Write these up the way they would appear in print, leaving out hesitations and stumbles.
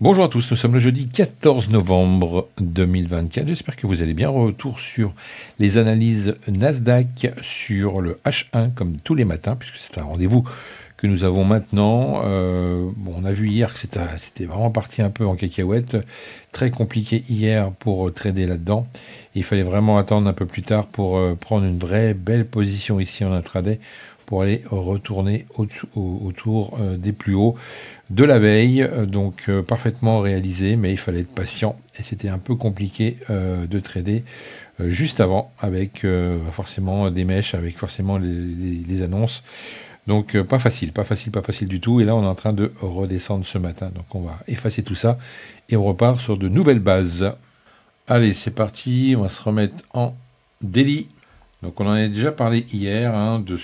Bonjour à tous, nous sommes le jeudi 14 novembre 2024. J'espère que vous allez bien. Retour sur les analyses Nasdaq sur le H1 comme tous les matins, puisque c'est un rendez-vous que nous avons maintenant. On a vu hier que c'était vraiment parti un peu en cacahuète. Très compliqué hier pour trader là-dedans. Il fallait vraiment attendre un peu plus tard pour prendre une vraie belle position ici en intraday pour aller retourner autour des plus hauts de la veille, donc parfaitement réalisé, mais il fallait être patient et c'était un peu compliqué de trader juste avant avec forcément des mèches, avec forcément les annonces. Donc pas facile du tout. Et là on est en train de redescendre ce matin, donc on va effacer tout ça et on repart sur de nouvelles bases. Allez, c'est parti, on va se remettre en daily. Donc on en a déjà parlé hier de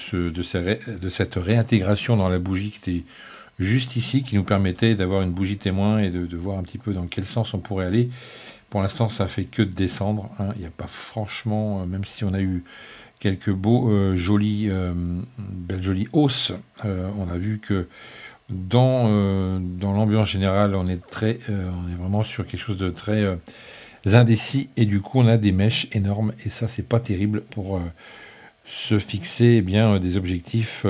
cette réintégration dans la bougie qui était juste ici, qui nous permettait d'avoir une bougie témoin et de voir un petit peu dans quel sens on pourrait aller. Pour l'instant, ça fait que de descendre. Il n'y a pas franchement, même si on a eu quelques belles jolies hausses, on a vu que dans l'ambiance générale, on est vraiment sur quelque chose de très indécis, et du coup on a des mèches énormes, et ça c'est pas terrible pour se fixer des objectifs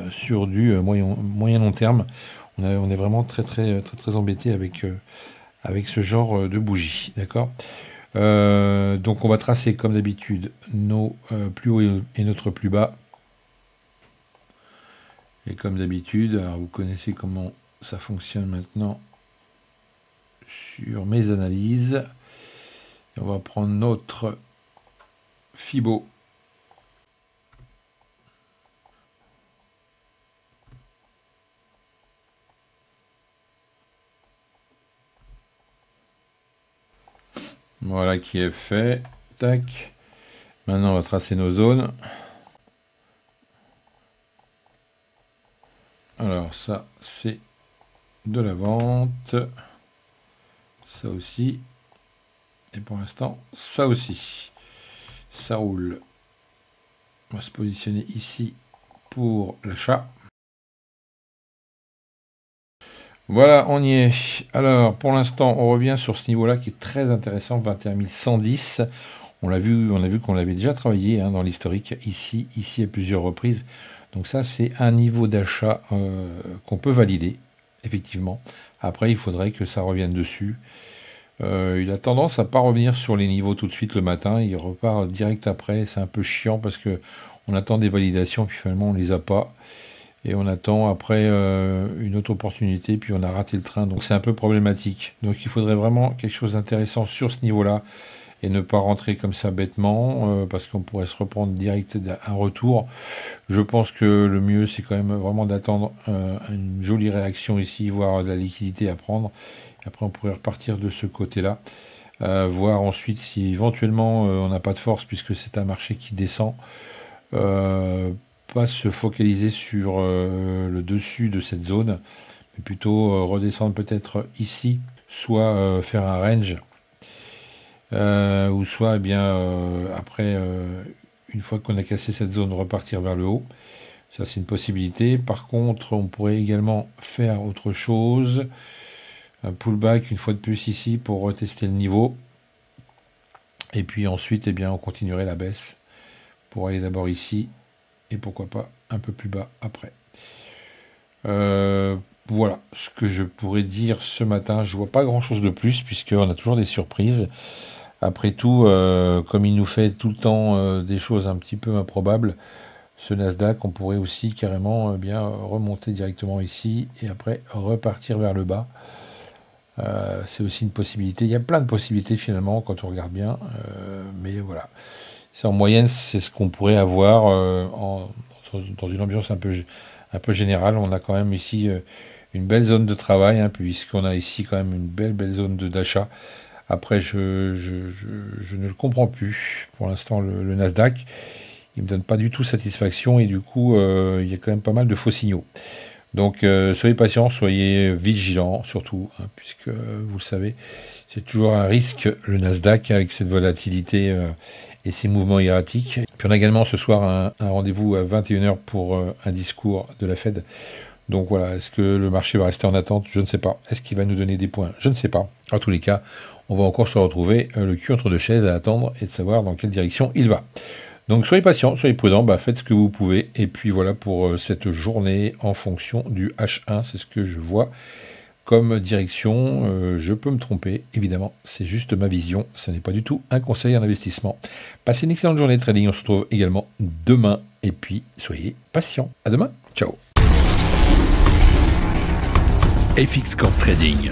sur du moyen long terme. On est vraiment très embêté avec ce genre de bougie, d'accord. Donc on va tracer comme d'habitude nos plus hauts et notre plus bas, et comme d'habitude, alors vous connaissez comment ça fonctionne maintenant sur mes analyses. Et on va prendre notre Fibo. Voilà qui est fait. Tac. Maintenant on va tracer nos zones. Alors ça c'est de la vente. Ça aussi. Et pour l'instant, ça aussi. Ça roule. On va se positionner ici pour l'achat. Voilà, on y est. Alors, pour l'instant, on revient sur ce niveau-là qui est très intéressant, 21 110. On a vu qu'on l'avait déjà travaillé dans l'historique, ici à plusieurs reprises. Donc ça, c'est un niveau d'achat qu'on peut valider, effectivement. Après, il faudrait que ça revienne dessus. Il a tendance à pas revenir sur les niveaux tout de suite le matin, il repart direct après. C'est un peu chiant parce que on attend des validations, puis finalement on les a pas, et on attend après une autre opportunité, puis on a raté le train, donc c'est un peu problématique. Donc il faudrait vraiment quelque chose d'intéressant sur ce niveau-là, et ne pas rentrer comme ça bêtement, parce qu'on pourrait se reprendre direct un retour. Je pense que le mieux c'est quand même vraiment d'attendre une jolie réaction ici, voire de la liquidité à prendre. Après, on pourrait repartir de ce côté-là, voir ensuite si éventuellement on n'a pas de force, puisque c'est un marché qui descend. Pas se focaliser sur le dessus de cette zone, mais plutôt redescendre peut-être ici, soit faire un range, ou soit après, une fois qu'on a cassé cette zone, repartir vers le haut. Ça, c'est une possibilité. Par contre, on pourrait également faire autre chose. Un pullback une fois de plus ici pour retester le niveau, et puis ensuite on continuerait la baisse pour aller d'abord ici et pourquoi pas un peu plus bas après. Voilà ce que je pourrais dire ce matin. Je vois pas grand chose de plus puisqu'on a toujours des surprises. Après tout, comme il nous fait tout le temps des choses un petit peu improbables, ce Nasdaq, on pourrait aussi carrément remonter directement ici et après repartir vers le bas. C'est aussi une possibilité. Il y a plein de possibilités finalement quand on regarde bien, mais voilà. C'est en moyenne, c'est ce qu'on pourrait avoir dans une ambiance un peu générale. On a quand même ici une belle zone de travail, puisqu'on a ici quand même une belle zone d'achat. Après, je ne le comprends plus. Pour l'instant, le Nasdaq, il me donne pas du tout satisfaction, et du coup, il y a quand même pas mal de faux signaux. Donc soyez patients, soyez vigilants surtout, puisque vous le savez, c'est toujours un risque le Nasdaq avec cette volatilité et ces mouvements erratiques. Puis on a également ce soir un rendez-vous à 21 h pour un discours de la Fed. Donc voilà, est-ce que le marché va rester en attente? Je ne sais pas. Est-ce qu'il va nous donner des points? Je ne sais pas. En tous les cas, on va encore se retrouver le cul entre deux chaises à attendre et de savoir dans quelle direction il va. Donc soyez patients, soyez prudents, faites ce que vous pouvez. Et puis voilà pour cette journée en fonction du H1, c'est ce que je vois comme direction. Je peux me tromper, évidemment, c'est juste ma vision, ce n'est pas du tout un conseil en investissement. Passez une excellente journée de trading, on se retrouve également demain. Et puis soyez patients. À demain, ciao. FX Corp Trading.